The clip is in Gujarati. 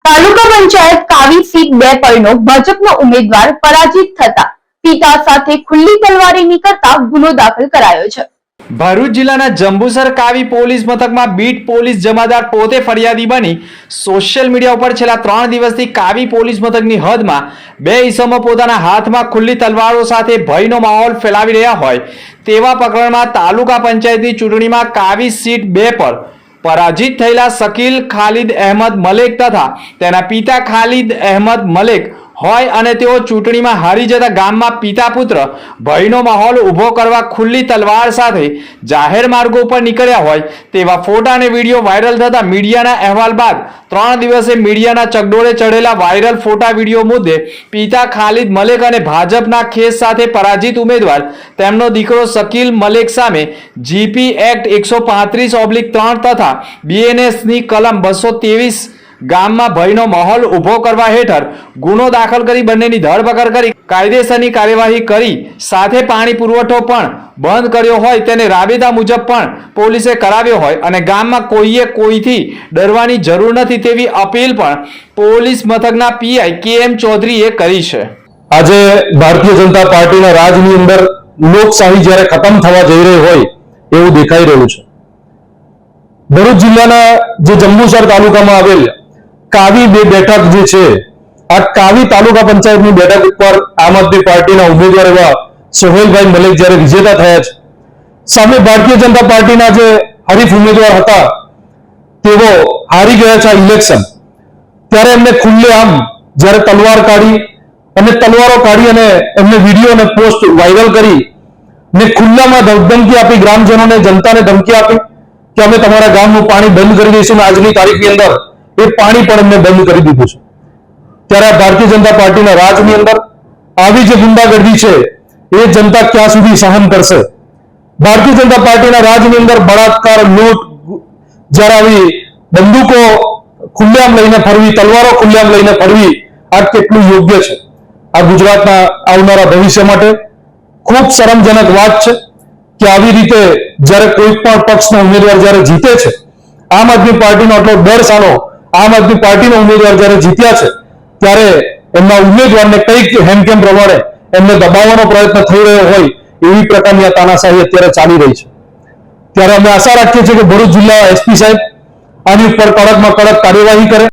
તાલુકા પંચાયત કાવી સીટ 2 પરનો ભાજપનો ઉમેદવાર પરાજિત થતા પિતા સાથે ખુલ્લી તલવારી કરતા ગુનો દાખલ કરાયો છે। ભરૂચ જિલ્લાના જંબુસર કાવી પોલીસ મથકમાં બીટ પોલીસ જમાદાર પોતે ફરિયાદી બની સોશિયલ મીડિયા ઉપર છેલ્લા 3 દિવસથી કાવી પોલીસ મથકની હદમાં 2 ઈસમો પોતાના હાથમાં ખુલ્લી તલવારો સાથે ભયનો માહોલ ફેલાવી રહ્યા હોય તેવા પ્રકરણમાં તાલુકા પંચાયતની ચૂંટણીમાં કાવી સીટ 2 પર પરાજિત થયેલા શકીલ ખાલિદ અહેમદ મલેક તથા તેના પિતા ખાલિદ અહેમદ મલેક હોય અને તેઓ ચૂંટણીમાં હારી જતા ગામમાં પિતા પુત્ર ભયનો માહોલ ઊભો કરવા ખુલ્લી તલવાર સાથે જાહેર માર્ગો પર નીકળ્યા હોય તેવા ફોટા અને વિડીયો વાયરલ થતા મીડિયાના અહેવાલ બાદ 3 દિવસે મીડિયાના ચકડોળે ચડેલા વાયરલ ફોટા વિડીયો મુદ્દે પિતા ખાલિદ મલેક અને ભાજપના ખેસ સાથે પરાજિત ઉમેદવાર તેમનો દીકરો શકીલ મલેક સામે જીપી એક્ટ 135/3 તથા બીએનએસની કલમ 223 ગામમાં ભયનો માહોલ ઊભો કરવા હેઠળ ગુનો દાખલ કરી બંનેની ધરપકડ કરી કાયદેસરની કાર્યવાહી કરી સાથે પાણી પુરવઠો પણ બંધ કર્યો હોય તેને રાબેતા મુજબ પણ પોલીસે કરાવ્યો હોય અને ગામમાં કોઈએ કોઈથી ડરવાની જરૂર નથી તેવી અપીલ પણ પોલીસ મથકના પીઆઈ કેએમ ચૌધરીએ કરી છે। આજે ભારતીય જનતા પાર્ટીના રાજની અંદર લોકશાહી જ્યારે ખતમ થવા જઈ રહી હોય એવું દેખાઈ રહ્યું છે। ભરૂચ જિલ્લાના જે જંબુસર તાલુકામાં આવેલ કાવી 2 બેઠક જે છે આ કાવી તાલુકા પંચાયતની બેઠક ઉપર આમ આદમી પાર્ટીના ઉમેદવાર એવા સોહેલભાઈ મલેક જ્યારે વિજેતા થયા છે સામે ભારતીય જનતા પાર્ટીના જે હરીફ ઉમેદવાર હતા તેઓ હારી ગયા છે ઇલેક્શન ત્યારે એમને ખુલ્લેઆમ જ્યારે તલવાર કાઢી અને તલવારો કાઢી અને એમને વિડીયો અને પોસ્ટ વાયરલ કરી ને ખુલ્લામાં ધમકી આપી ગ્રામજનોને જનતાને ધમકી આપી કે અમે તમારા ગામનું પાણી બંધ કરી દઈશું આજની તારીખની અંદર એ પાણી પણ એમને બંધ કરી દીધું છે। ત્યારે ભારતીય જનતા પાર્ટીના રાજની અંદર આવી જે ગુંડાગર્દી છે એ જનતા ક્યાં સુધી સહન કરશે? ભારતીય જનતા પાર્ટીના રાજની અંદર બળાત્કાર લૂંટ જ્યારે આવી બંદૂકો ખુલ્લેઆમ લઈને ફરવી તલવારો ખુલ્લેઆમ લઈને ફરવી આ કેટલું યોગ્ય છે? આ ગુજરાતના આવનારા ભવિષ્ય માટે ખૂબ શરમજનક વાત છે કે આવી રીતે જ્યારે કોઈ પણ પક્ષનો ઉમેદવાર જ્યારે જીતે છે આમ આદમી પાર્ટીનો આટલો દર સાનો આમ આદમી પાર્ટીનો ઉમેદવાર જ્યારે જીત્યા છે ત્યારે એમના ઉમેદવારને કઈક હેમખેમ પ્રમાણે એમને દબાવવાનો પ્રયત્ન થઈ રહ્યો હોય એવી પ્રકારની તાનાશાહી અત્યારે ચાલી રહી છે। ત્યારે અમે આશા રાખીએ છીએ કે ભરૂચ જિલ્લા એસપી સાહેબ આની ઉપર કડકમાં કડક કાર્યવાહી કરે।